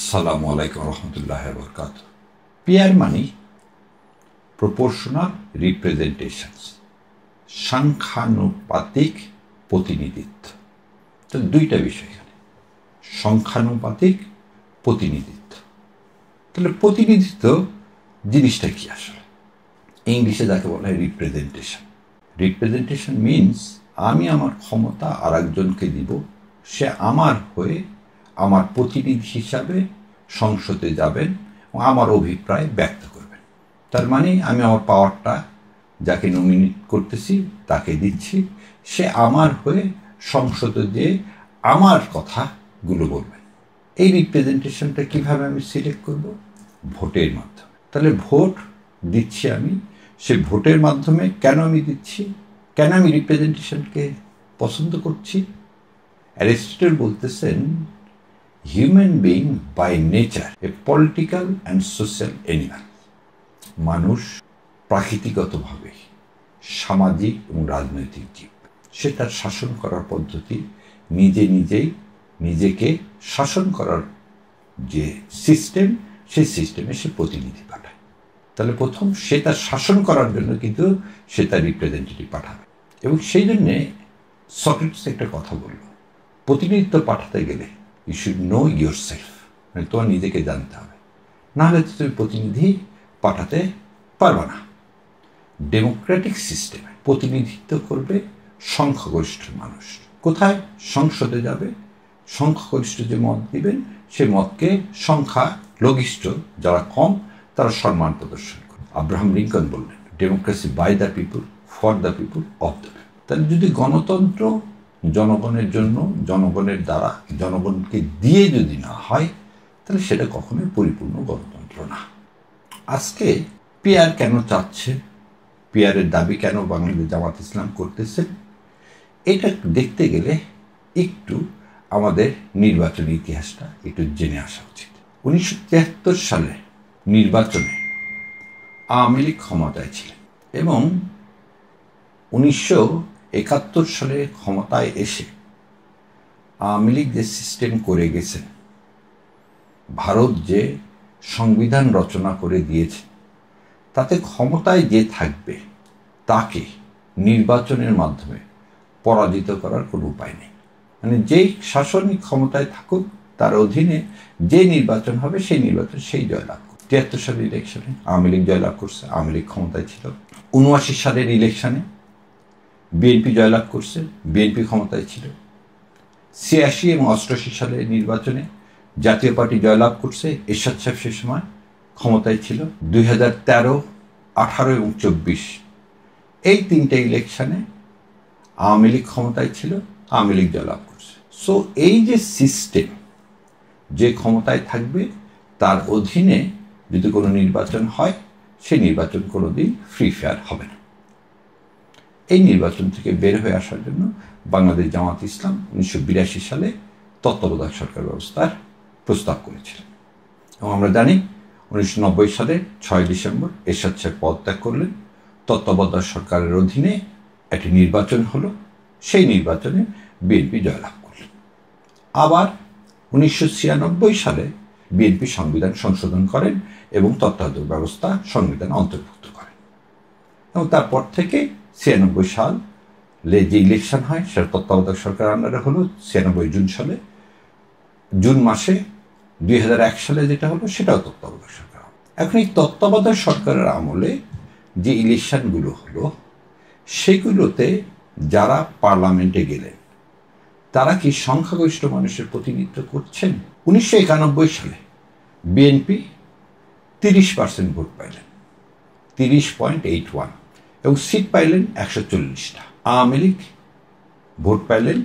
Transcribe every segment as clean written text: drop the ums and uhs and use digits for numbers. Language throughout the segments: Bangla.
আসসালামু আলাইকুম রহমতুল্লাহ বরকাত। পিয়ার মানি প্রপোর্শনাল রিপ্রেজেন্টেশনস, সংখ্যানুপাতিক প্রতিনিধিত্ব। তো দুইটা বিষয় এখানে, সংখ্যানুপাতিক প্রতিনিধিত্ব। তাহলে প্রতিনিধিত্ব জিনিসটা কি আসলে? ইংলিশে যাকে বলা হয় রিপ্রেজেন্টেশন। রিপ্রেজেন্টেশন মিনস আমি আমার ক্ষমতা আর একজনকে দিব, সে আমার হয়ে আমার প্রতিনিধি হিসাবে সংসদে যাবেন এবং আমার অভিপ্রায় ব্যক্ত করবেন। তার মানে আমি আমার পাওয়ারটা যাকে নমিনেট করতেছি তাকে দিচ্ছি, সে আমার হয়ে সংসদে যেয়ে আমার কথাগুলো বলবেন। এই রিপ্রেজেন্টেশনটা কিভাবে আমি সিলেক্ট করব? ভোটের মাধ্যমে। তাহলে ভোট দিচ্ছি আমি, সে ভোটের মাধ্যমে কেন আমি দিচ্ছি, কেন আমি রিপ্রেজেন্টেশনকে পছন্দ করছি? অ্যারিস্টটল বলতেছেন, human being by nature a political and social animal. মানুষ প্রাকৃতিকগতভাবে সামাজিক এবং রাজনৈতিক জীব। সে তার শাসন করার পদ্ধতি নিজেকে শাসন করার যে সিস্টেম, সেই সিস্টেমে সে প্রতিনিধি পাঠায়। তাহলে প্রথম সে তার শাসন করার জন্য কিন্তু সে তার রিপ্রেজেন্টেটিভ পাঠাবে। এবং সেই জন্যে সক্রেটিস একটা কথা বলল, প্রতিনিধিত্ব পাঠাতে গেলে you should know yourself, মানে তোমার নিজেকে জানতে হবে, নাহলে তুমি প্রতিনিধি পাঠাতে পারবে না। ডেমোক্রেটিক সিস্টেমে প্রতিনিধিত্ব করবে সংখ্যাগরিষ্ঠ মানুষ। কোথায়? সংসদে যাবে, সংখ্যাগরিষ্ঠ যে মত দিবেন সে মতকে সংখ্যালঘিষ্ঠ যারা কম তারা সম্মান প্রদর্শন করে। আব্রাহাম লিঙ্কন বললেন, democracy by the people, for the people, of the people. তাহলে যদি গণতন্ত্র জনগণের জন্য, জনগণের দ্বারা, জনগণকে দিয়ে যদি না হয়, তাহলে সেটা কখনোই পরিপূর্ণ গণতন্ত্র না। আজকে পিয়ার কেন চাচ্ছে, পিয়ারের দাবি কেন বাংলাদেশ জামাত ইসলাম করতেছে, এটা দেখতে গেলে একটু আমাদের নির্বাচনী ইতিহাসটা একটু জেনে আসা উচিত। 1973 সালে নির্বাচনে আওয়ামী লীগ ক্ষমতায় ছিলেন এবং 1971 সালে ক্ষমতায় এসে আওয়ামী লীগ যে সিস্টেম করে গেছেন, ভারত যে সংবিধান রচনা করে দিয়েছে, তাতে ক্ষমতায় যে থাকবে তাকে নির্বাচনের মাধ্যমে পরাজিত করার কোনো উপায় নেই। মানে যেই শাসনিক ক্ষমতায় থাকুক তার অধীনে যে নির্বাচন হবে সেই নির্বাচন সেই জয়লাভ করবে। 73 সালের ইলেকশনে আওয়ামী লীগ জয়লাভ করছে, আওয়ামী লীগ ক্ষমতায় ছিল। 79 সালের ইলেকশনে বিএনপি জয়লাভ করছে, বিএনপি ক্ষমতায় ছিল। 86 এবং 88 সালের নির্বাচনে জাতীয় পার্টি জয়লাভ করছে, এরশাদ সাহেব সে সময় ক্ষমতায় ছিল। 2013, 18 এবং 24 এই তিনটে ইলেকশনে আওয়ামী লীগ ক্ষমতায় ছিল, আওয়ামী লীগ জয়লাভ করছে। সো এই যে সিস্টেম, যে ক্ষমতায় থাকবে তার অধীনে যদি কোনো নির্বাচন হয়, সেই নির্বাচন কোনোদিন ফ্রি ফেয়ার হবে না। এই নির্বাচন থেকে বের হয়ে আসার জন্য বাংলাদেশ জামাত ইসলাম 1982 সালে তত্ত্বাবধায়ক সরকার ব্যবস্থার প্রস্তাব করেছিলেন। এবং আমরা জানি 1990 সালের 6 ডিসেম্বর এরশাদ সাহেব পদত্যাগ করলেন, তত্ত্বাবধায়ক সরকারের অধীনে একটি নির্বাচন হলো, সেই নির্বাচনে বিএনপি জয়লাভ করলেন। আবার 1996 সালে বিএনপি সংবিধান সংশোধন করেন এবং তত্ত্বাবধায়ক ব্যবস্থা সংবিধানে অন্তর্ভুক্ত করেন। এবং তারপর থেকে 96 সালে যে ইলেকশন হয় সেটা তত্ত্বাবধায়ক সরকার আন্ডারে হলো। 96 সালে জুন মাসে 2001 সালে যেটা হলো সেটাও তত্ত্বাবধায়ক সরকার। এখন এই তত্ত্বাবধায়ক সরকারের আমলে যে ইলেকশনগুলো হলো সেগুলোতে যারা পার্লামেন্টে গেলেন তারা কি সংখ্যাগরিষ্ঠ মানুষের প্রতিনিধিত্ব করছেন? 1991 সালে বিএনপি 30% ভোট পাইলেন, 30.81, এবং সিট পাইলেন 140টা। আওয়ামী লীগ ভোট পাইলেন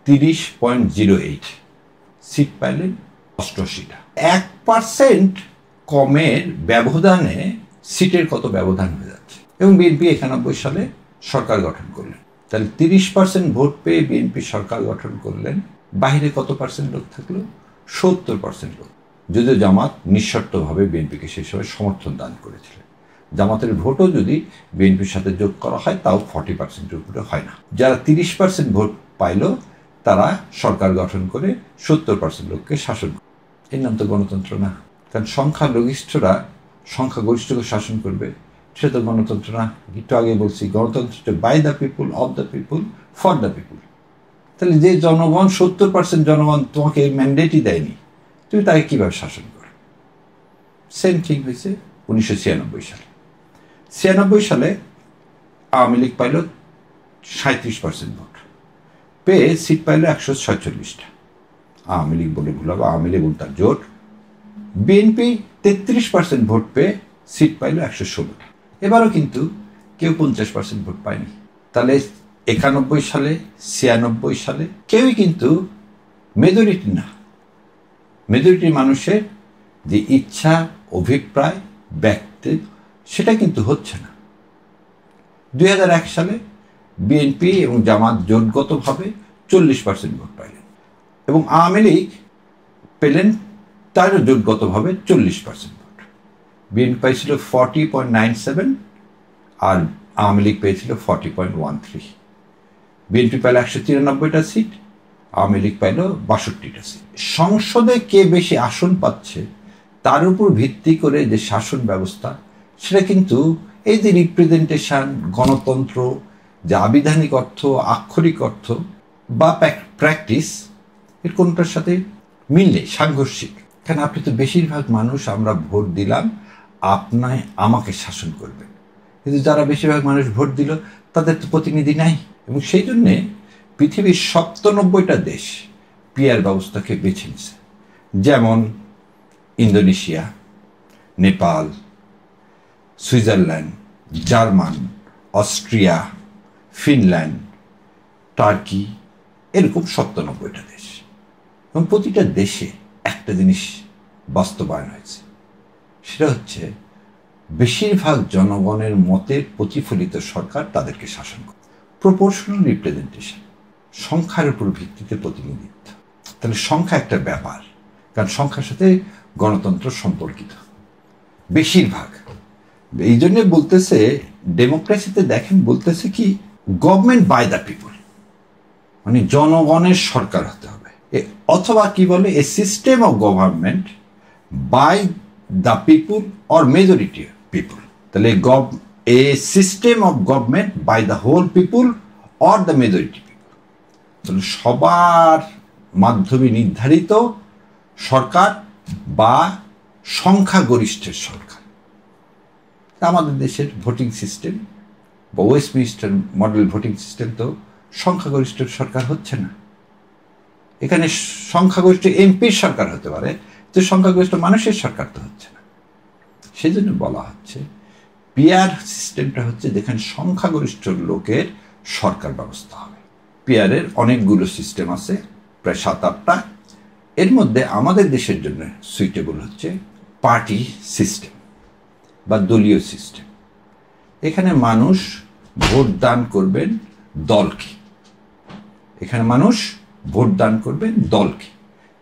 30.08, সিট পাইলেন 88টা। 1% কমের ব্যবধানে সিটের কত ব্যবধান হয়ে যাচ্ছে। এবং বিএনপি 91 সালে সরকার গঠন করলেন। তাহলে 30% ভোট পেয়ে বিএনপি সরকার গঠন করলেন, বাইরে কত পার্সেন্ট লোক থাকলো? 70% লোক। যদিও জামাত নিঃশর্তভাবে বিএনপিকে সেই সময় সমর্থন দান করেছিলেন। জামাতের ভোটও যদি বিএনপির সাথে যোগ করা হয় তাও 40%-এর উপরে হয় না। যারা 30% ভোট পাইল তারা সরকার গঠন করে 70% লোককে শাসন করে। এর নাম তো গণতন্ত্র না। কারণ সংখ্যালঘিষ্ঠরা সংখ্যাগরিষ্ঠকে শাসন করবে, সেটা তো গণতন্ত্র না। একটু আগে বলছি, গণতন্ত্র by the people, of the people, for the people. তাহলে যে জনগণ 70% জনগণ তোমাকে ম্যান্ডেটই দেয়নি, তুমি তাকে কীভাবে শাসন করো? সেম থিং হয়েছে 1996 সালে। 96 সালে আওয়ামী লীগ পাইল 37% ভোট, পেয়ে সিট পাইল 146টা। আওয়ামী লীগ বলে ভুল হবে, আওয়ামী লীগ তার জোট। বিএনপি 33% ভোট পেয়ে সিট পাইল 116টা। এবারও কিন্তু কেউ 50% ভোট পায়নি। তাহলে 91 সালে, 96 সালে কেউই কিন্তু মেজরিটি না। মেজরিটি মানুষের যে ইচ্ছা, অভিপ্রায় ব্যক্ত, সেটা কিন্তু হচ্ছে না। 2001 সালে বিএনপি এবং জামাত জোটগতভাবে 40% ভোট পাইলেন, এবং আওয়ামী লীগ পেলেন তারও জোটগতভাবে 40% ভোট। বিএনপি পাইছিল 40.97 আর আওয়ামী লীগ পেয়েছিল 40.13। বিএনপি পাইল 193টা সিট, আওয়ামী লীগ পাইল 62টা সিট। সংসদে কে বেশি আসন পাচ্ছে তার উপর ভিত্তি করে যে শাসন ব্যবস্থা, সেটা কিন্তু এই যে রিপ্রেজেন্টেশন, গণতন্ত্র, যে আবিধানিক অর্থ, আক্ষরিক অর্থ বা প্র্যাকটিস, এর কোনটার সাথে মিল নেই, সাংঘর্ষিক। কারণ আপনি তো বেশিরভাগ মানুষ, আমরা ভোট দিলাম আপনায় আমাকে শাসন করবেন, কিন্তু যারা বেশিরভাগ মানুষ ভোট দিল তাদের তো প্রতিনিধি নাই। এবং সেই জন্যে পৃথিবীর 97টা দেশ পিআর ব্যবস্থাকে বেছে নিছে, যেমন Indonesia, Nepal, Switzerland, German, Austria, Finland, turkey, এরকম 97টা দেশ। এবং প্রতিটা দেশে একটা জিনিস বাস্তবায়ন হয়েছে, সেটা হচ্ছে বেশিরভাগ জনগণের মতের প্রতিফলিত সরকার তাদেরকে শাসন করে। প্রপোর্শনাল রিপ্রেজেন্টেশন, সংখ্যার উপর ভিত্তিতে প্রতিনিধিত্ব। তাহলে সংখ্যা একটা ব্যাপার, কারণ সংখ্যার সাথে গণতন্ত্র সম্পর্কিত বেশিরভাগ। এই জন্য বলতেছে ডেমোক্রেসিতে, দেখেন বলতেছে কি, গভর্নমেন্ট বাই দ্য পিপল, মানে জনগণের সরকার হতে হবে। অথবা কি বলে, a system of government by the people or majority people. তাহলে a system of government by the whole people or the majority people. তাহলে সবার মাধ্যমে নির্ধারিত সরকার বা সংখ্যাগরিষ্ঠের সরকার। আমাদের দেশের ভোটিং সিস্টেম বা ওয়েস্টমিনিস্টার মডেল ভোটিং সিস্টেম তো সংখ্যাগরিষ্ঠ সরকার হচ্ছে না। এখানে সংখ্যাগরিষ্ঠ এমপির সরকার হতে পারে, তো সংখ্যাগরিষ্ঠ মানুষের সরকার তো হচ্ছে না। সেই জন্য বলা হচ্ছে পিআর সিস্টেমটা হচ্ছে যেখানে সংখ্যাগরিষ্ঠ লোকের সরকার ব্যবস্থা হবে। পিআরের অনেকগুলো সিস্টেম আছে, প্রায় 7-8টা। এর মধ্যে আমাদের দেশের জন্য সুইটেবল হচ্ছে পার্টি সিস্টেম বা দলীয় সিস্টেম। এখানে মানুষ ভোট দান করবেন দলকে, এখানে মানুষ ভোট দান করবেন দলকে।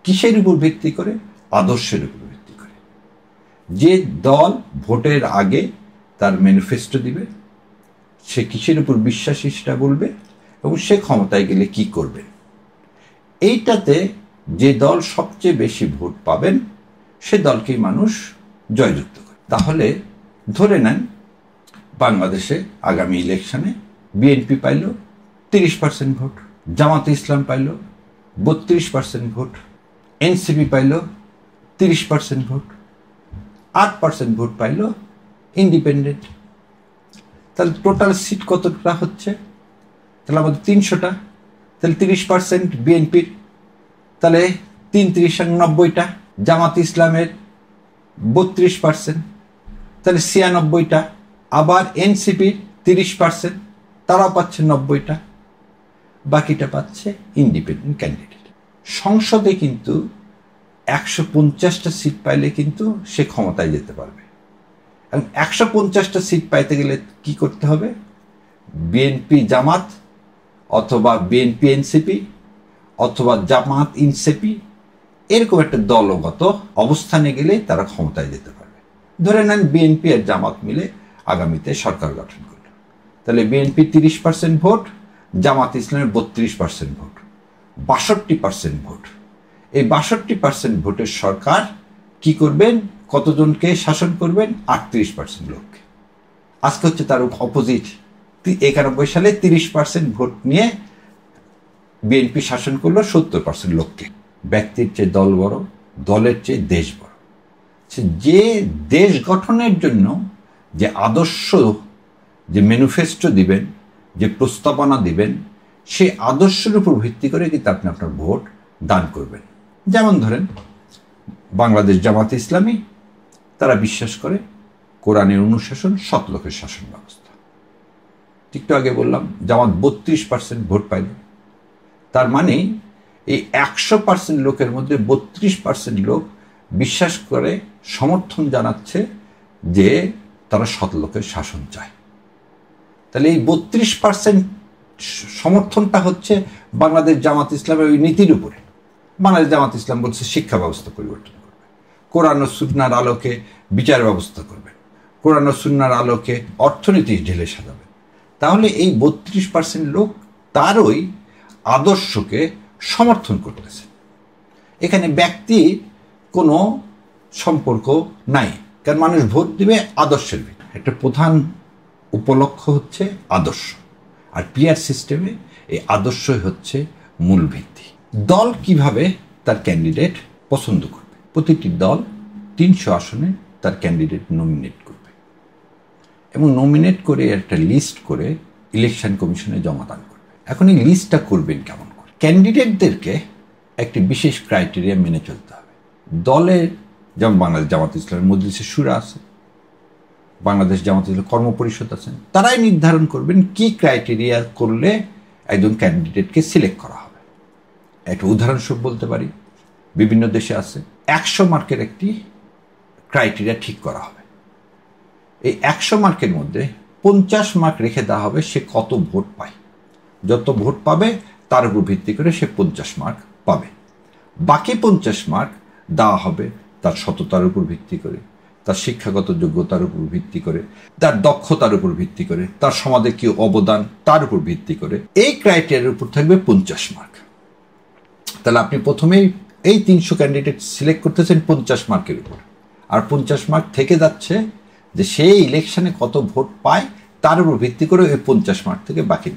কিসের উপর ভিত্তি করে? আদর্শের উপর ভিত্তি করে। যে দল ভোটের আগে তার ম্যানিফেস্টো দিবে, সে কিসের উপর বিশ্বাসী সেটা বলবে, এবং সে ক্ষমতায় গেলে কি করবে। এইটাতে যে দল সবচেয়ে বেশি ভোট পাবেন সে দলকেই মানুষ জয়যুক্ত করে। তাহলে ধরে নেন বাংলাদেশে আগামী ইলেকশনে বিএনপি পাইল 30% ভোট, জামাতে ইসলাম পাইল 32% ভোট, এনসিপি পাইল 30% ভোট, 8% ভোট পাইল ইন্ডিপেন্ডেন্ট। তাহলে টোটাল সিট কতটা হচ্ছে? তাহলে আমাদের 300টা। তাহলে 30% বিএনপির, তাহলে 3×3=90টা। জামাত ইসলামের 32%, তাহলে 96টা। আবার এনসিপির 30%, তারাও পাচ্ছে 90টা। বাকিটা পাচ্ছে ইন্ডিপেন্ডেন্ট ক্যান্ডিডেট। সংসদে কিন্তু 150টা সিট পাইলে কিন্তু সে ক্ষমতায় যেতে পারবে। এবং 150টা সিট পাইতে গেলে কি করতে হবে? বিএনপি জামাত অথবা বিএনপি এনসিপি অথবা জামাত এনসিপি এরকম একটা দলগত অবস্থানে গেলে তারা ক্ষমতায় যেতে পারবে। ধরে নেন বিএনপি আর জামাত মিলে আগামীতে সরকার গঠন করল, তাহলে বিএনপি 30% ভোট, জামাত ইসলামের 32% ভোট, 62% ভোট। এই 62% ভোটের সরকার কি করবেন, কতজনকে শাসন করবেন? 38% লোককে। আজকে হচ্ছে তার অপোজিট। 91 সালে 30% ভোট নিয়ে বিএনপি শাসন করলো 70% লোককে। ব্যক্তির চেয়ে দল বড়, দলের চেয়ে দেশ বড়। যে দেশ গঠনের জন্য যে আদর্শ, যে ম্যানিফেস্টো দিবেন, যে প্রস্তাবনা দিবেন, সেই আদর্শের উপর ভিত্তি করে কিন্তু আপনি আপনার ভোট দান করবেন। যেমন ধরেন বাংলাদেশ জামাত ইসলামী, তারা বিশ্বাস করে কোরআনের অনুশাসন, সৎ লোকের শাসন ব্যবস্থা। একটু আগে বললাম জামাত 32% ভোট পাইল। তার মানে এই 100% লোকের মধ্যে 32% লোক বিশ্বাস করে, সমর্থন জানাচ্ছে যে তারা সৎ লোকের শাসন চায়। তাহলে এই 32% সমর্থনটা হচ্ছে বাংলাদেশ জামাত ইসলামের ওই নীতির উপরে। বাংলাদেশ জামাত ইসলাম বলছে শিক্ষা ব্যবস্থা পরিবর্তন করবে, কোরআন ও সুন্নাহর আলোকে বিচার ব্যবস্থা করবে, কোরআন ও সুন্নাহর আলোকে অর্থনীতি ঢেলে সাজাবে। তাহলে এই 32% লোক তার ওই আদর্শকে সমর্থন করতেছে। এখানে ব্যক্তির কোনো সম্পর্ক নাই, কারণ মানুষ ভোট দিবে আদর্শের ভিত্তিতে। একটা প্রধান উপলক্ষ্য হচ্ছে আদর্শ, আর পিআর সিস্টেমে এই আদর্শই হচ্ছে মূল ভিত্তি। দল কিভাবে তার ক্যান্ডিডেট পছন্দ করবে? প্রতিটি দল 300 আসনে তার ক্যান্ডিডেট নমিনেট করবে এবং নমিনেট করে একটা লিস্ট করে ইলেকশন কমিশনে জমা দান করবে। এখন এই লিস্টটা করবেন কেমন করে? ক্যান্ডিডেটদেরকে একটি বিশেষ ক্রাইটেরিয়া মেনে চলতে হবে। দলের যেমন বাংলাদেশ জামাত ইসলামের মজলিসে শুরা আছে, বাংলাদেশ জামাত ইসলাম কর্মপরিষদ আছেন, তারাই নির্ধারণ করবেন কি ক্রাইটেরিয়া করলে একজন ক্যান্ডিডেটকে সিলেক্ট করা হবে। একটা উদাহরণস্বরূপ বলতে পারি, বিভিন্ন দেশে আছে 100 মার্কের একটি ক্রাইটেরিয়া ঠিক করা হবে। এই 100 মার্কের মধ্যে 50 মার্ক রেখে দেওয়া হবে সে কত ভোট পায়। যত ভোট পাবে তার উপর ভিত্তি করে সে 50 মার্ক পাবে। বাকি 50 মার্ক দেওয়া হবে তার সততার উপর ভিত্তি করে, তার শিক্ষাগত যোগ্যতার উপর ভিত্তি করে, তার দক্ষতার উপর ভিত্তি করে, তার সমাজে কি অবদান তার উপর ভিত্তি করে। এই ক্রাইটেরিয়ার উপর থাকবে 50 মার্ক। তাহলে আপনি প্রথমেই এই 300 ক্যান্ডিডেট সিলেক্ট করতেছেন 50 মার্কের উপর, আর 50 মার্ক থেকে যাচ্ছে যে সেই ইলেকশনে কত ভোট পায় তার উপর ভিত্তি করে ওই 50 মার্ক থেকে বাকি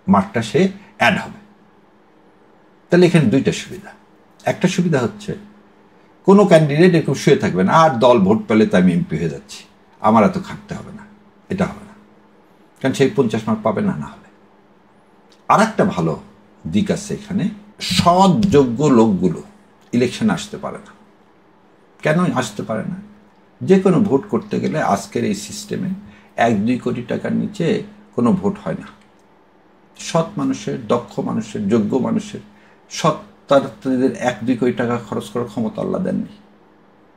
মার্কটা সে অ্যাড হবে। তাহলে এখানে দুইটা সুবিধা। একটা সুবিধা হচ্ছে কোনো ক্যান্ডিডেট এরকম শুয়ে থাকবে না, আর দল ভোট পেলে তো আমি এমপি হয়ে যাচ্ছি, আমার এত খাটতে হবে না, এটা হবে না, কারণ সেই 50 মার্ক পাবে না। না হলে আর একটা ভালো দিক আছে এখানে, সৎ যোগ্য লোকগুলো ইলেকশনে আসতে পারে না। কেন আসতে পারে না? যে কোনো ভোট করতে গেলে আজকের এই সিস্টেমে 1-2 কোটি টাকার নিচে কোনো ভোট হয় না। সৎ মানুষের, দক্ষ মানুষের, যোগ্য মানুষের, সৎ তাদের 1-2 কোটি টাকা খরচ করার ক্ষমতা আল্লাহ দেননি।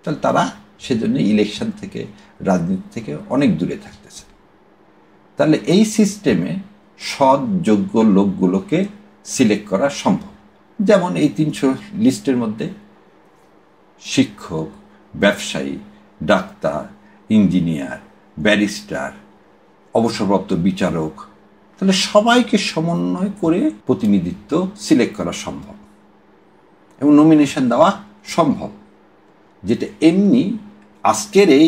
তাহলে তারা সেজন্য ইলেকশন থেকে, রাজনীতি থেকে অনেক দূরে থাকতেছে। তাহলে এই সিস্টেমে সৎ যোগ্য লোকগুলোকে সিলেক্ট করা সম্ভব। যেমন এই 300 লিস্টের মধ্যে শিক্ষক, ব্যবসায়ী, ডাক্তার, ইঞ্জিনিয়ার, ব্যারিস্টার, অবসরপ্রাপ্ত বিচারক, তাহলে সবাইকে সমন্বয় করে প্রতিনিধিত্ব সিলেক্ট করা সম্ভব এবং নমিনেশন দেওয়া সম্ভব, যেটা এমনি আজকের এই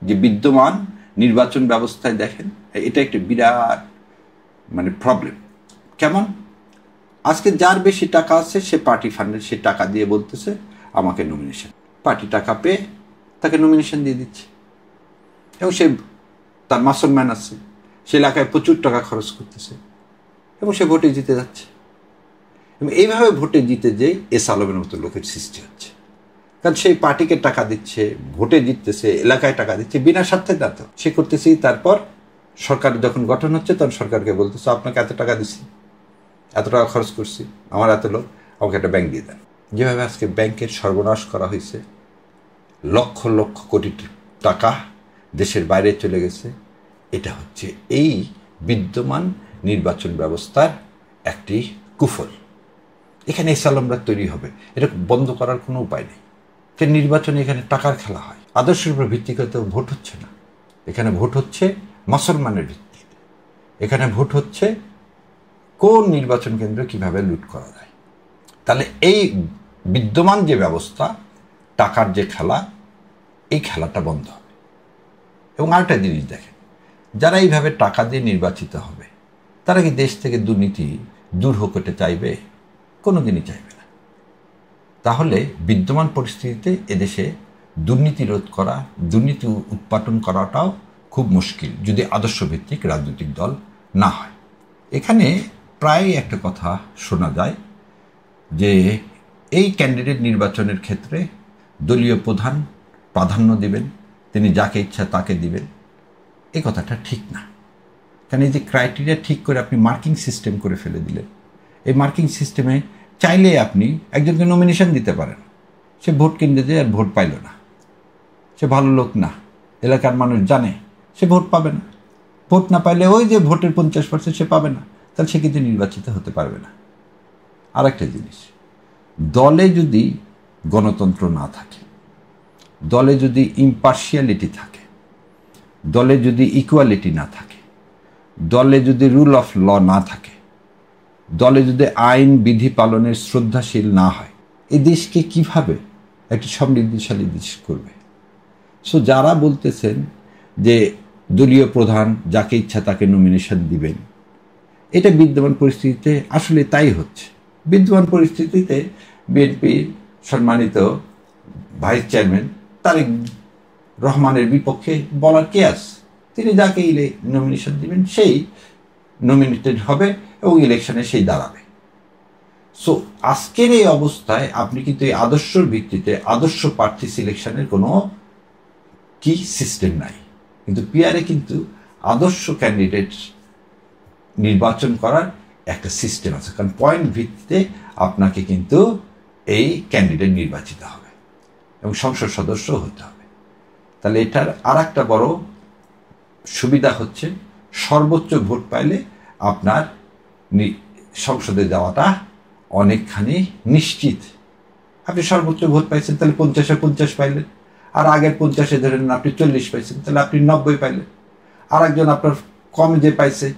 যে বিদ্যমান নির্বাচন ব্যবস্থায় দেখেন এটা একটা বিরাট প্রবলেম। কেমন? আজকে যার বেশি টাকা আছে সে পার্টি ফান্ডে সে টাকা দিয়ে বলতেছে আমাকে নমিনেশন, পার্টি টাকা পেয়ে তাকে নমিনেশন দিয়ে দিচ্ছে এবং সে তার মাসলম্যান আছে, সে এলাকায় প্রচুর টাকা খরচ করতেছে এবং সে ভোটে জিতে যাচ্ছে। এবং এইভাবে ভোটে জিতে যেই এস আলমের মতো লোকের সৃষ্টি হচ্ছে, কারণ সেই পার্টিকে টাকা দিচ্ছে, ভোটে জিততেছে, এলাকায় টাকা দিচ্ছে, বিনা স্বার্থে না তো সে করতেছে। তারপর সরকার যখন গঠন হচ্ছে তখন সরকারকে বলতেছে আপনাকে এত টাকা দিচ্ছি, এত টাকা খরচ করছি, আমার এত লোক, আমাকে একটা ব্যাংক দিয়ে দেন। যেভাবে আজকে ব্যাংকের সর্বনাশ করা হয়েছে, লক্ষ লক্ষ কোটি টাকা দেশের বাইরে চলে গেছে, এটা হচ্ছে এই বিদ্যমান নির্বাচন ব্যবস্থার একটি কুফল। এখানে এসালামরা তৈরি হবে, এটা বন্ধ করার কোনো উপায় নেই। নির্বাচনে এখানে টাকার খেলা হয়, আদর্শের উপর ভিত্তি করে ভোট হচ্ছে না। এখানে ভোট হচ্ছে মুসলমানের ভিত্তিতে, এখানে ভোট হচ্ছে কোন নির্বাচন কেন্দ্র কিভাবে লুট করা যায়। তাহলে এই বিদ্যমান যে ব্যবস্থা, টাকার যে খেলা, এই খেলাটা বন্ধ হবে। এবং আরেকটা জিনিস দেখেন, যারা এইভাবে টাকা দিয়ে নির্বাচিত হবে তারা কি দেশ থেকে দুর্নীতি দূর হতে চাইবে? কোনো দিনই চাইবে না। তাহলে বিদ্যমান পরিস্থিতিতে এদেশে দুর্নীতি রোধ করা, দুর্নীতি উৎপাদন করাটাও খুব মুশকিল যদি আদর্শভিত্তিক রাজনৈতিক দল না হয়। এখানে প্রায় একটা কথা শোনা যায় যে এই ক্যান্ডিডেট নির্বাচনের ক্ষেত্রে দলীয় প্রধান প্রাধান্য দিবেন, তিনি যাকে ইচ্ছা তাকে দিবেন। এই কথাটা ঠিক না। কারণ এই যে ক্রাইটেরিয়া ঠিক করে আপনি মার্কিং সিস্টেম করে ফেলে দিলেন, এই মার্কিং সিস্টেমে চাইলে আপনি একজনকে নমিনেশন দিতে পারেন, সে ভোট কেন্দ্রে যেয়ে আর ভোট পাইল না, সে ভালো লোক না, এলাকার মানুষ জানে, সে ভোট পাবে না। ভোট না পাইলে ওই যে ভোটের 50% সে পাবে না, তাহলে সে কিন্তু নির্বাচিত হতে পারবে না। আর একটা জিনিস, দলে যদি গণতন্ত্র না থাকে, দলে যদি ইম্পার্শিয়ালিটি থাকে, দলে যদি ইকুয়ালিটি না থাকে, দলে যদি রুল অফ ল না থাকে, দলে যদি আইন বিধি পালনের শ্রদ্ধাশীল না হয়, এই দেশকে কিভাবে একটি সমৃদ্ধিশালী দেশ করবে? সো যারা বলতেছেন যে দলীয় প্রধান যাকে ইচ্ছা তাকে নমিনেশন দিবেন, এটা বিদ্যমান পরিস্থিতিতে আসলে তাই হচ্ছে। বিদ্যমান পরিস্থিতিতে বিএনপির সম্মানিত ভাইস চেয়ারম্যান তারেক রহমানের বিপক্ষে বলার কে আছে? তিনি যাকে নমিনেশন দিবেন সেই নমিনেটেড হবে এবং ইলেকশনে সেই দাঁড়াবে। সো আজকের এই অবস্থায় আপনি কিন্তু এই আদর্শের ভিত্তিতে আদর্শ প্রার্থী সিলেকশনের কোনো কি সিস্টেম নাই, কিন্তু পিআরে কিন্তু আদর্শ ক্যান্ডিডেট নির্বাচন করার একটা সিস্টেম আছে। কারণ পয়েন্ট ভিত্তিতে আপনাকে কিন্তু এই ক্যান্ডিডেট নির্বাচিত হবে এবং সংসদ সদস্য হতে হবে। তাহলে এটার আর একটা বড় সুবিধা হচ্ছে সর্বোচ্চ ভোট পাইলে আপনার সংসদে যাওয়াটা অনেকখানি নিশ্চিত। আপনি সর্বোচ্চ ভোট পাইছেন, তাহলে 50-এ 50 পাইলেন, আর আগের 50-এ ধরেন আপনি 40 পাইছেন, তাহলে আপনি 90 পাইলেন। আর একজন আপনার কম যে পাইছে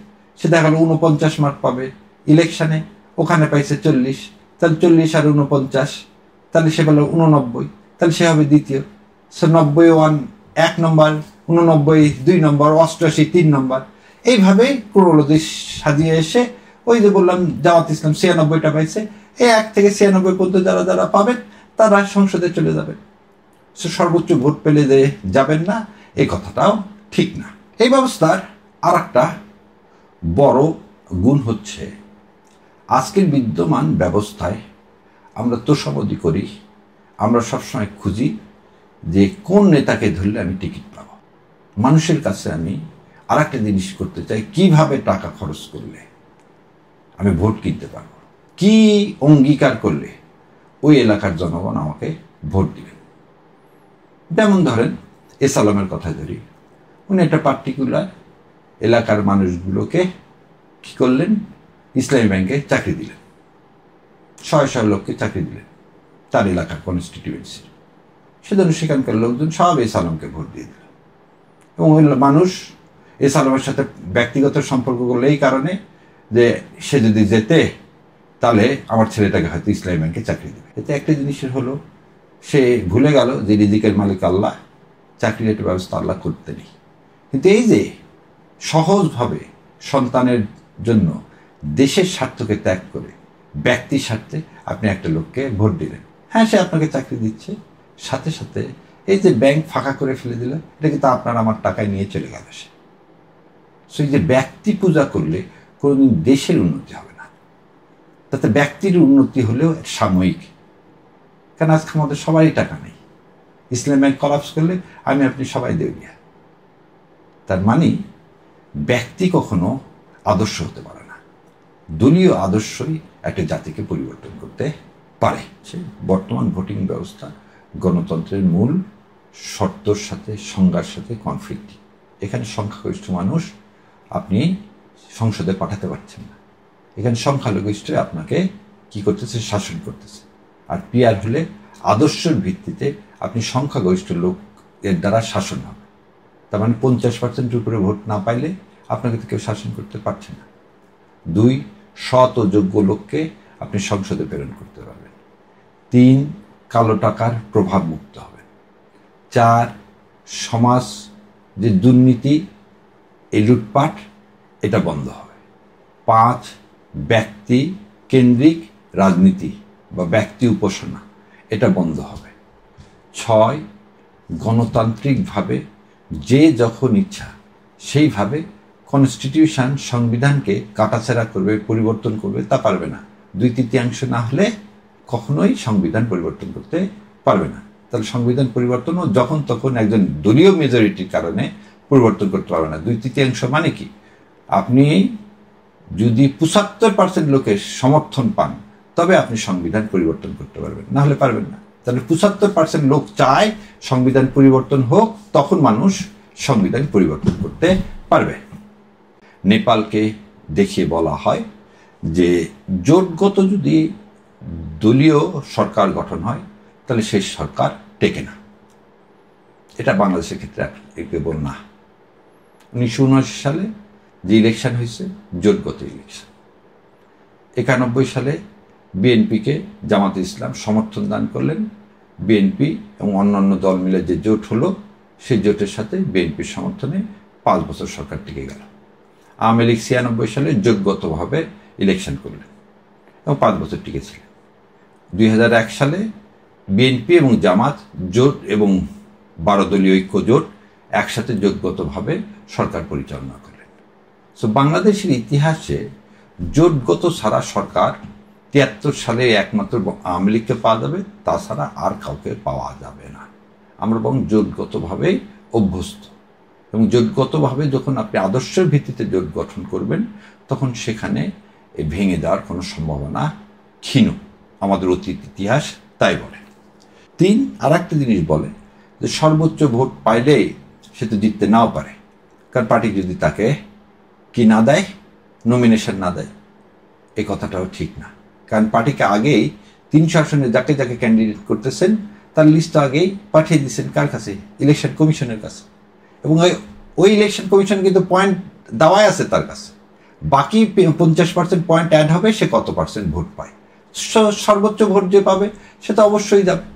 সে দেখা গেল 49 মার্ক পাবে ইলেকশনে, ওখানে পাইছে 40, তাহলে 40 আর 49, তাহলে সে বলল 89, তাহলে সে হবে দ্বিতীয়। সে 90 1 নম্বর, 89 2 নম্বর, 88 3 নম্বর, এইভাবেই ক্রোনোলজি সাজিয়ে এসে ওই যে বললাম জামাত ইসলাম 96টা পাইছে, এই 1 থেকে 96 পর্যন্ত যারা যারা পাবেন তারা সংসদে চলে যাবেন। সে সর্বোচ্চ ভোট পেলে যে যাবেন না, এই কথাটাও ঠিক না। এই ব্যবস্থার আর একটা বড় গুণ হচ্ছে আজকের বিদ্যমান ব্যবস্থায় আমরা তোষামোদি করি, আমরা সবসময় খুঁজি যে কোন নেতাকে ধরলে আমি টিকিট পাব। মানুষের কাছে আমি আর একটা জিনিস করতে চাই, কিভাবে টাকা খরচ করলে আমি ভোট কিনতে পারব, কি অঙ্গীকার করলে ওই এলাকার জনগণ আমাকে ভোট দিবেন। যেমন ধরেন এসালামের কথা ধরি, উনি একটা পার্টিকুলার এলাকার মানুষগুলোকে কি করলেন, ইসলামী ব্যাংকে চাকরি দিলেন, 100 লোককে চাকরি দিলেন তার এলাকার কনস্টিটিউয়েন্সির। সেজন্য সেখানকার লোকজন সব এসালামকে ভোট দিয়ে দিল এবং ওই মানুষ এসালামের সাথে ব্যক্তিগত সম্পর্ক করলে এই কারণে যে সে যদি যেতে তাহলে আমার ছেলেটাকে হয়তো ইসলামী ব্যাংকে চাকরি দেবে। এতে একটা জিনিসের হলো সে ভুলে গেল যে রিজিকের মালিক আল্লাহ, চাকরির একটা ব্যবস্থা আল্লাহ করতে নেই। কিন্তু এই যে সহজভাবে সন্তানের জন্য দেশের স্বার্থকে ত্যাগ করে ব্যক্তির স্বার্থে আপনি একটা লোককে ভোট দিলেন, হ্যাঁ সে আপনাকে চাকরি দিচ্ছে, সাথে সাথে এই যে ব্যাংক ফাঁকা করে ফেলে দিল, এটা কিন্তু আপনার আমার টাকায় নিয়ে চলে গেল সে। সো এই যে ব্যক্তি পূজা করলে কোনোদিন দেশের উন্নতি হবে না, তাতে ব্যক্তির উন্নতি হলেও সাময়িক। কারণ আজকে আমাদের সবারই টাকা নেই, ইসলাম ব্যাংক কলাপস করলে আমি আপনি সবাই দেউলিয়া। তার মানে ব্যক্তি কখনো আদর্শ হতে পারে না, দলীয় আদর্শই একটা জাতিকে পরিবর্তন করতে পারে। সে বর্তমান ভোটিং ব্যবস্থা গণতন্ত্রের মূল শর্তর সাথে, সংজ্ঞার সাথে কনফ্লিক্ট। এখানে সংখ্যাগরিষ্ঠ মানুষ আপনি সংসদে পাঠাতে পারছেন না, এখানে সংখ্যালঘিষ্ঠ আপনাকে কি করতেছে, শাসন করতেছে। আর পিআর হলে আদর্শের ভিত্তিতে আপনি সংখ্যাগরিষ্ঠ লোকের দ্বারা শাসন হবে। তার মানে 50% উপরে ভোট না পাইলে আপনাকে তো কেউ শাসন করতে পারছে না। 2 সৎ ও যোগ্য লোককে আপনি সংসদে প্রেরণ করতে পারবেন। 3 কালো টাকার প্রভাব মুক্ত হবেন। 4 সমাজ যে দুর্নীতি, এই লুটপাট, এটা বন্ধ হবে। 5 ব্যক্তি কেন্দ্রিক রাজনীতি বা ব্যক্তি উপাসনা, এটা বন্ধ হবে। 6 গণতান্ত্রিকভাবে যে যখন ইচ্ছা সেইভাবে কনস্টিটিউশন সংবিধানকে কাটাছেঁড়া করবে, পরিবর্তন করবে, তা পারবে না। 2/3 না হলে কখনোই সংবিধান পরিবর্তন করতে পারবে না। তাহলে সংবিধান পরিবর্তনও যখন তখন একজন দলীয় মেজরিটির কারণে পরিবর্তন করতে পারবে না। 2/3 মানে কি? আপনি যদি 75% লোকের সমর্থন পান তবে আপনি সংবিধান পরিবর্তন করতে পারবেন, না হলে পারবেন না। তাহলে 75% লোক চায় সংবিধান পরিবর্তন হোক, তখন মানুষ সংবিধান পরিবর্তন করতে পারবে। নেপালকে দেখিয়ে বলা হয় যে জোটগত যদি দলীয় সরকার গঠন হয় তাহলে সেই সরকার টেকে না। এটা বাংলাদেশের ক্ষেত্রে কেবল না। 1979 সালে যে ইলেকশন হয়েছে জোটগত ইলেকশন। 91 সালে বিএনপিকে জামাতে ইসলাম সমর্থন দান করলেন। বিএনপি এবং অন্যান্য দল মিলে যে জোট হলো, সেই জোটের সাথে বিএনপির সমর্থনে 5 বছর সরকার টিকে গেল। আওয়ামী লীগ 96 সালে জোটগতভাবে ইলেকশন করলেন এবং 5 বছর টিকেছিলেন। 2001 সালে বিএনপি এবং জামাত জোট এবং 12 দলীয় ঐক্য জোট একসাথে জোটগতভাবে সরকার পরিচালনা করলেন। সো বাংলাদেশের ইতিহাসে জোটগত ছাড়া সরকার 73 সালে একমাত্র আওয়ামী লীগকে পাওয়া যাবে, তাছাড়া আর কাউকে পাওয়া যাবে না। আমরা বরং জোটগতভাবে অভ্যস্ত, এবং জোটগতভাবে যখন আপনি আদর্শের ভিত্তিতে জোট গঠন করবেন তখন সেখানে ভেঙে যাওয়ার কোনো সম্ভাবনা ক্ষীণ। আমাদের অতীত ইতিহাস তাই বলে। 3 আর একটা জিনিস বলে যে সর্বোচ্চ ভোট পাইলেই সে তো জিততে নাও পারে, কারণ পার্টি যদি তাকে কি না দেয়, নমিনেশন না দেয়। এই কথাটাও ঠিক না, কারণ পার্টিকে আগেই 300 আসনে যাকে যাকে ক্যান্ডিডেট করতেছেন তার লিস্ট আগেই পাঠিয়ে দিচ্ছেন কার কাছে? ইলেকশন কমিশনের কাছে। এবং ওই ইলেকশন কমিশন কিন্তু পয়েন্ট দেওয়াই আছে তার কাছে। বাকি 50% পয়েন্ট অ্যাড হবে, সে কত পার্সেন্ট ভোট পায়। সর্বোচ্চ ভোট যে পাবে সে তো অবশ্যই যাবে।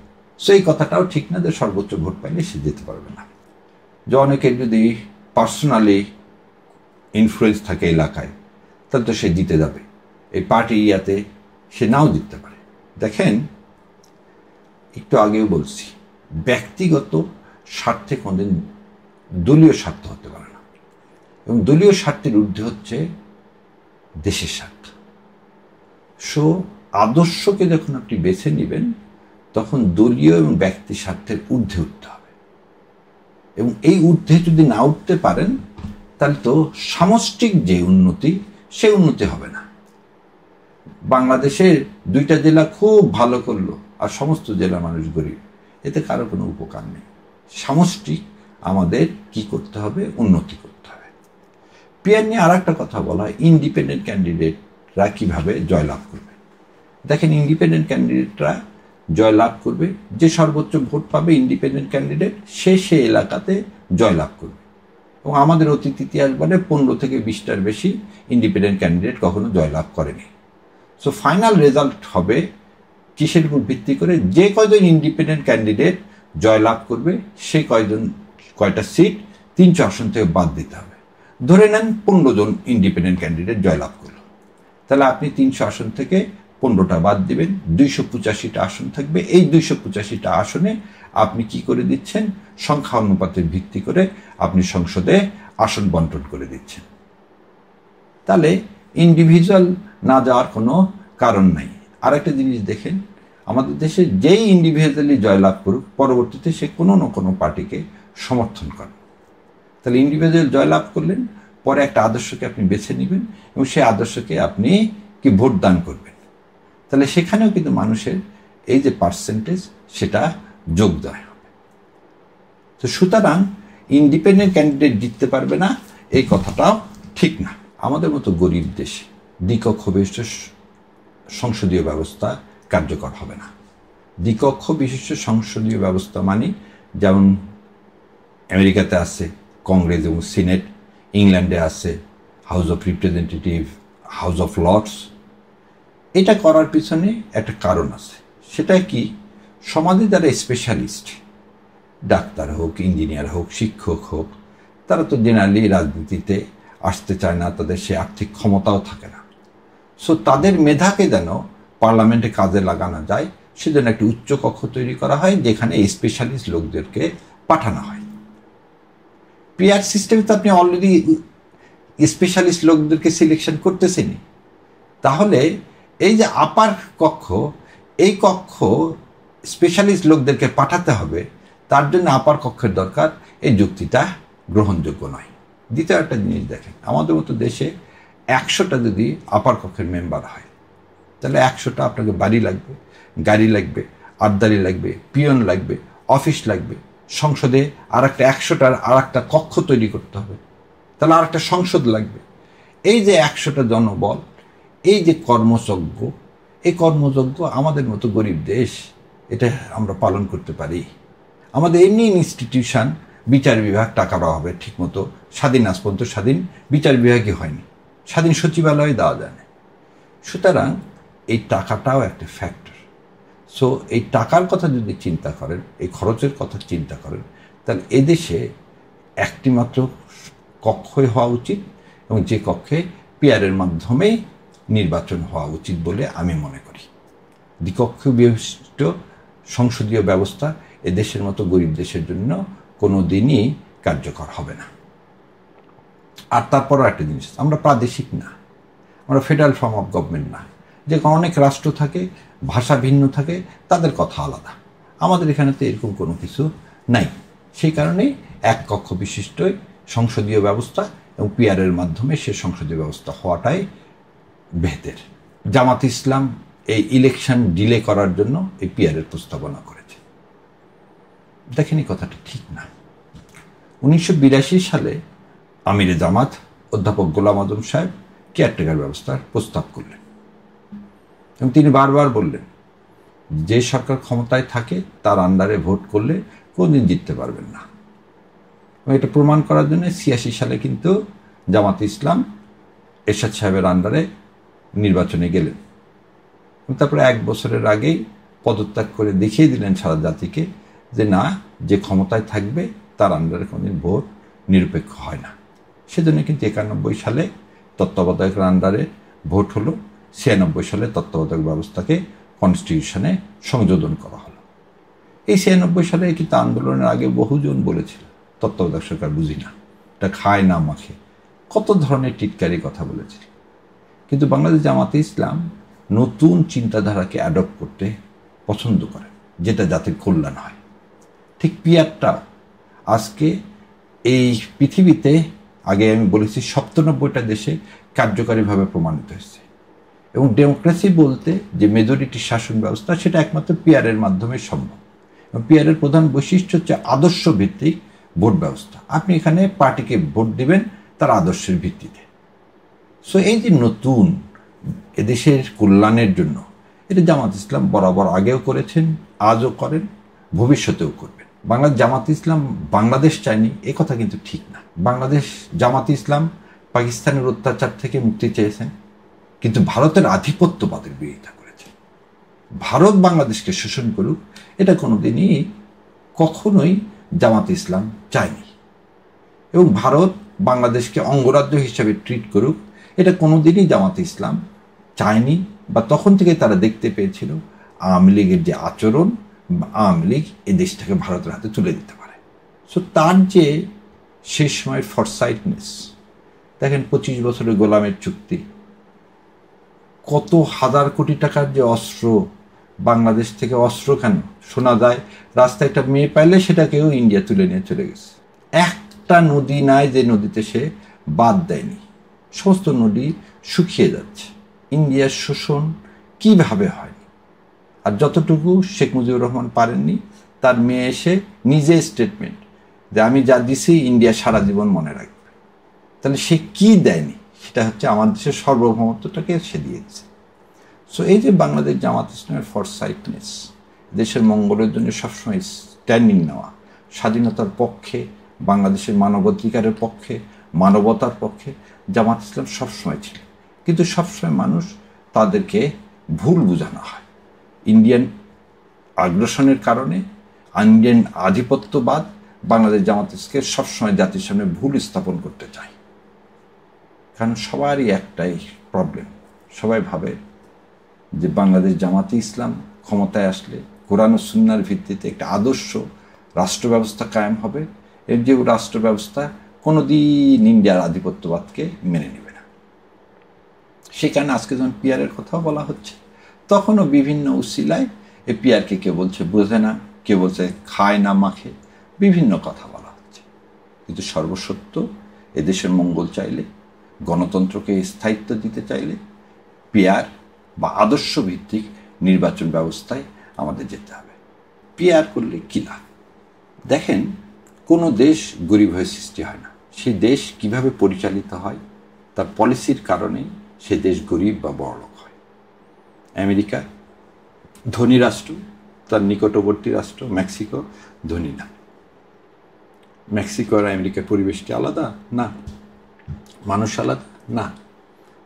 সো এই কথাটাও ঠিক না যে সর্বোচ্চ ভোট পাইলে সে যেতে পারবে না। যে অনেকের যদি পার্সোনালি ইনফ্লুয়েন্স থাকে এলাকায়, তাহলে তো সে জিতে যাবে। এই পার্টি ইয়াতে সে নাও জিততে পারে। দেখেন, একটু আগেও বলছি, ব্যক্তিগত স্বার্থে কোনদিন দলীয় স্বার্থ হতে পারে না, এবং দলীয় স্বার্থের ঊর্ধ্বে হচ্ছে দেশের স্বার্থ। সো আদর্শকে যখন আপনি বেছে নেবেন তখন দলীয় এবং ব্যক্তি স্বার্থের ঊর্ধ্বে উঠতে হবে, এবং এই ঊর্ধ্বে যদি না উঠতে পারেন তাহলে তো সামষ্টিক যে উন্নতি, সেই উন্নতি হবে না। বাংলাদেশের 2টা জেলা খুব ভালো করলো আর সমস্ত জেলা মানুষ গরিব, এতে কারো কোনো উপকার নেই। সামষ্টিক আমাদের কি করতে হবে? উন্নতি করতে হবে। পিয়ার নিয়ে আর একটা কথা বলা হয়, ইন্ডিপেন্ডেন্ট ক্যান্ডিডেটরা কিভাবে জয়লাভ করবে। দেখেন, ইন্ডিপেন্ডেন্ট ক্যান্ডিডেটরা জয়লাভ করবে, যে সর্বোচ্চ ভোট পাবে ইন্ডিপেন্ডেন্ট ক্যান্ডিডেট, সে এলাকাতে জয়লাভ করবে। এবং আমাদের অতীত ইতিহাস বলে 15 থেকে 20টার বেশি ইন্ডিপেন্ডেন্ট ক্যান্ডিডেট কখনো জয়লাভ করেনি। সো ফাইনাল রেজাল্ট হবে কিসের উপর ভিত্তি করে? যে কয়জন ইন্ডিপেন্ডেন্ট ক্যান্ডিডেট জয়লাভ করবে সেই কয়টা সিট 300 আসন থেকে বাদ দিতে হবে। ধরে নেন 15 জন ইন্ডিপেন্ডেন্ট ক্যান্ডিডেট জয়লাভ করলো, তাহলে আপনি 300 আসন থেকে 15টা বাদ দিবেন, 285টা আসন থাকবে। এই 285টা আসনে আপনি কি করে দিচ্ছেন? সংখ্যা অনুপাতের ভিত্তি করে আপনি সংসদে আসন বন্টন করে দিচ্ছেন। তাহলে ইন্ডিভিজুয়াল না যাওয়ার কোনো কারণ নাই। আর একটা জিনিস দেখেন, আমাদের দেশে যেই ইন্ডিভিজুয়ালি জয়লাভ করুক, পরবর্তীতে সে কোনো না কোনো পার্টিকে সমর্থন করে। তাহলে ইন্ডিভিজুয়াল জয়লাভ করলেন, পরে একটা আদর্শকে আপনি বেছে নেবেন এবং সেই আদর্শকে আপনি কি ভোট দান করবেন। তাহলে সেখানেও কিন্তু মানুষের এই যে পার্সেন্টেজ, সেটা যোগদান হবে। তো সুতরাং ইন্ডিপেন্ডেন্ট ক্যান্ডিডেট জিততে পারবে না, এই কথাটাও ঠিক না। আমাদের মতো গরিব দেশে দ্বিকক্ষ বিশিষ্ট সংসদীয় ব্যবস্থা কার্যকর হবে না। দ্বিকক্ষ বিশিষ্ট সংসদীয় ব্যবস্থা মানে যেমন আমেরিকাতে আছে কংগ্রেস এবং সিনেট, ইংল্যান্ডে আছে House of Representative, House of Lords. এটা করার পিছনে একটা কারণ আছে, সেটা কি, সমাজে যারা স্পেশালিস্ট, ডাক্তার হোক, ইঞ্জিনিয়ার হোক, শিক্ষক হোক, তারা তো জেনারেলি রাজনীতিতে আসতে চায় না, তাদের সে আর্থিক ক্ষমতাও থাকে না। সো তাদের মেধাকে যেন পার্লামেন্টে কাজে লাগানো যায়, সেজন্য একটি উচ্চ কক্ষ তৈরি করা হয় যেখানে স্পেশালিস্ট লোকদেরকে পাঠানো হয়। পিআর সিস্টেমে তো আপনি অলরেডি স্পেশালিস্ট লোকদেরকে সিলেকশন করতেছেনই। তাহলে এই যে আপার কক্ষ, এই কক্ষ স্পেশালিস্ট লোকদেরকে পাঠাতে হবে, তার জন্য আপার কক্ষের দরকার, এই যুক্তিটা গ্রহণযোগ্য নয়। দ্বিতীয় একটা জিনিস দেখেন, আমাদের মতো দেশে 100টা যদি আপার কক্ষের মেম্বার হয়, তাহলে 100টা আপনাকে বাড়ি লাগবে, গাড়ি লাগবে, আবদারি লাগবে, পিয়ন লাগবে, অফিস লাগবে, সংসদে আর একটা 100টার আর একটা কক্ষ তৈরি করতে হবে, তাহলে আর একটা সংসদ লাগবে। এই যে 100টা জনবল, এই যে কর্মযজ্ঞ, এই কর্মযজ্ঞ আমাদের মতো গরিব দেশ এটা আমরা পালন করতে পারি? আমাদের এমনি ইনস্টিটিউশন, বিচার বিভাগ টাকার অভাবে ঠিকমতো স্বাধীন, আজ পর্যন্ত স্বাধীন বিচার বিভাগই হয়নি, স্বাধীন সচিবালয় দেওয়া যায় না। সুতরাং এই টাকাটাও একটা ফ্যাক্টর। সো এই টাকার কথা যদি চিন্তা করেন, এই খরচের কথা চিন্তা করেন, তাহলে এদেশে একটি মাত্র কক্ষই হওয়া উচিত, এবং যে কক্ষে পিআরের মাধ্যমে নির্বাচন হওয়া উচিত বলে আমি মনে করি। দ্বিকক্ষ বিশিষ্ট সংসদীয় ব্যবস্থা এদেশের মতো গরিব দেশের জন্য কোনো দিনই কার্যকর হবে না। আর তারপরও একটা জিনিস, আমরা প্রাদেশিক না, আমরা ফেডারেল ফর্ম অফ গভর্নমেন্ট না, যে অনেক রাষ্ট্র থাকে, ভাষা ভিন্ন থাকে, তাদের কথা আলাদা। আমাদের এখানে তো এরকম কোনো কিছু নাই। সেই কারণেই এক কক্ষ বিশিষ্ট সংসদীয় ব্যবস্থা এবং পিআরের মাধ্যমে সে সংসদীয় ব্যবস্থা হওয়াটাই বেহতের। জামাত ইসলাম এই ইলেকশন ডিলে করার জন্য এই পিআরের প্রস্তাবনা করেছে। দেখেন, এই কথাটা ঠিক না। 1982 সালে আমিরে জামাত অধ্যাপক গোলাম আজম সাহেব কেয়ারটেকার ব্যবস্থার প্রস্তাব করলেন, এবং তিনি বারবার বললেন যে সরকার ক্ষমতায় থাকে তার আন্ডারে ভোট করলে কোনদিন জিততে পারবেন না। এবং এটা প্রমাণ করার জন্য 86 সালে কিন্তু জামাত ইসলাম এরশাদ সাহেবের আন্ডারে নির্বাচনে গেলেন, এবং তারপরে 1 বছরের আগেই পদত্যাগ করে দেখিয়ে দিলেন সারা জাতিকে যে না, যে ক্ষমতায় থাকবে তার আন্ডারে কোনদিন ভোট নিরপেক্ষ হয় না। সেজন্য কিন্তু 91 সালে তত্ত্বাবধায়কের আন্ডারে ভোট হলো, 96 সালে তত্ত্বাবধায়ক ব্যবস্থাকে কনস্টিটিউশনে সংযোজন করা হলো। এই 96 সালে কিন্তু আন্দোলনের আগে বহুজন বলেছিল তত্ত্বাবধায়ক সরকার বুঝি না, এটা খায় না মাখে, কত ধরনের টিটকারি কথা বলেছিল। কিন্তু বাংলাদেশ জামাতে ইসলাম নতুন চিন্তাধারাকে অ্যাডপ্ট করতে পছন্দ করে, যেটা জাতির কল্যাণ হয়। ঠিক পিআরটা আজকে এই পৃথিবীতে, আগে আমি বলেছি 97টা দেশে কার্যকারীভাবে প্রমাণিত হয়েছে। এবং ডেমোক্রেসি বলতে যে মেজরিটি শাসন ব্যবস্থা, সেটা একমাত্র পিআরের মাধ্যমে সম্ভব। এবং পিআরের প্রধান বৈশিষ্ট্য হচ্ছে আদর্শ ভিত্তিক ভোট ব্যবস্থা। আপনি এখানে পার্টিকে ভোট দিবেন তার আদর্শের ভিত্তিতে। সো এই যে নতুন এদেশের কল্যাণের জন্য, এটা জামাত ইসলাম বরাবর আগেও করেছেন, আজও করেন, ভবিষ্যতেও করবেন। বাংলাদেশ জামাত ইসলাম বাংলাদেশ চায়নি, এ কথা কিন্তু ঠিক না। বাংলাদেশ জামাত ইসলাম পাকিস্তানের অত্যাচার থেকে মুক্তি চেয়েছেন, কিন্তু ভারতের আধিপত্যবাদের বিরোধিতা করেছেন। ভারত বাংলাদেশকে শোষণ করুক, এটা কোনোদিনই কখনোই জামাত ইসলাম চায়নি। এবং ভারত বাংলাদেশকে অঙ্গরাজ্য হিসেবে ট্রিট করুক, এটা কোনোদিনই জামাত ইসলাম চায়নি। বা তখন থেকে তারা দেখতে পেয়েছিল আওয়ামী লীগের যে আচরণ, আওয়ামী লীগ এই দেশটাকে ভারতের হাতে তুলে দিতে পারে। সো তার যে শেষ সময়ের ফরসাইটনেস, দেখেন 25 বছরের গোলামের চুক্তি, কত হাজার কোটি টাকার যে অস্ত্র, বাংলাদেশ থেকে অস্ত্র কেন শোনা যায় রাস্তায় একটা মেয়ে পাইলে সেটাকেও ইন্ডিয়া তুলে নিয়ে চলে গেছে। একটা নদী নাই যে নদীতে সে বাদ দেয়নি, সমস্ত নদী শুকিয়ে যাচ্ছে। ইন্ডিয়ার শোষণ কিভাবে হয়নি? আর যতটুকু শেখ মুজিবুর রহমান পারেননি, তার মেয়ে এসে নিজে স্টেটমেন্ট যে আমি যা দিছি ইন্ডিয়া সারা জীবন মনে রাখবে। তাহলে সে কি দেয়নি? সেটা হচ্ছে আমার দেশের সার্বভৌমত্বটাকে সে দিয়েছে। সো এই যে বাংলাদেশ জামাত ইসলামের ফরসাইটনেস, দেশের মঙ্গলের জন্য সবসময় স্ট্যান্ডিং নেওয়া, স্বাধীনতার পক্ষে, বাংলাদেশের মানবাধিকারের পক্ষে, মানবতার পক্ষে জামাত ইসলাম সবসময় ছিল। কিন্তু সবসময় মানুষ তাদেরকে ভুল বোঝানো হয়। ইন্ডিয়ান আগ্রাসনের কারণে ইন্ডিয়ান আধিপত্যবাদ বাংলাদেশ জামাত ইসলামকে সবসময় জাতির সামনে ভুল স্থাপন করতে চায়। কারণ সবারই একটাই প্রবলেম, সবাই ভাবে যে বাংলাদেশ জামাতে ইসলাম ক্ষমতায় আসলে কোরআন ও সুন্নাহর ভিত্তিতে একটা আদর্শ রাষ্ট্র ব্যবস্থা কায়েম হবে, এর যে রাষ্ট্র ব্যবস্থা কোনোদিন ইন্ডিয়ার আধিপত্যবাদকে মেনে নেবে না। সেই কারণে আজকে যখন পিয়ারের কথাও বলা হচ্ছে, তখনও বিভিন্ন উসিলায় এ পিয়ারকে কেউ বলছে বোঝে না, কেউ বলছে খায় না মাখে, বিভিন্ন কথা বলা হচ্ছে। কিন্তু সর্বসত্য এদেশের মঙ্গল চাইলে, গণতন্ত্রকে স্থায়িত্ব দিতে চাইলে পিয়ার বা আদর্শ ভিত্তিক নির্বাচন ব্যবস্থায় আমাদের যেতে হবে। পিয়ার করলে কী লাভ? দেখেন, কোনো দেশ গরিব হয়ে সৃষ্টি হয় না, সেই দেশ কিভাবে পরিচালিত হয় তার পলিসির কারণে সে দেশ গরিব বা বড়লোক হয়। আমেরিকা ধনী রাষ্ট্র, তার নিকটবর্তী রাষ্ট্র মেক্সিকো ধনী না। মেক্সিকো আর আমেরিকার পরিবেশটি আলাদা না, মানুষ আলাদা না,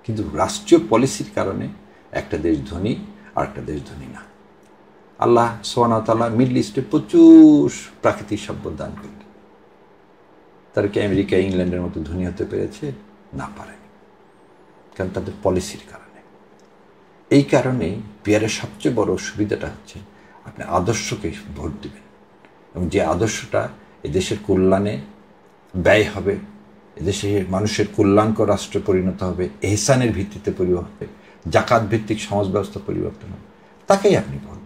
কিন্তু রাষ্ট্রীয় পলিসির কারণে একটা দেশ ধনী আর একটা দেশ ধনী না। আল্লাহ সুবহানাহু ওয়া তাআলা মিডল ইস্টে প্রচুর প্রাকৃতিক সম্পদ দান করলেন, তারা কি আমেরিকা ইংল্যান্ডের মতো ধনী হতে পেরেছে? না, পারেনি, কারণ তাদের পলিসির কারণে। এই কারণে পিয়ারের সবচেয়ে বড় সুবিধাটা হচ্ছে আপনি আদর্শকে ভোট দিবেন, এবং যে আদর্শটা এদেশের কল্যাণে ব্যয় হবে, এদেশের মানুষের কল্যাণকর রাষ্ট্রে পরিণত হবে, এহসানের ভিত্তিতে পরিবর্তন হবে, জাকাত ভিত্তিক সমাজ ব্যবস্থা পরিবর্তন হবে, তাকেই আপনি ভোট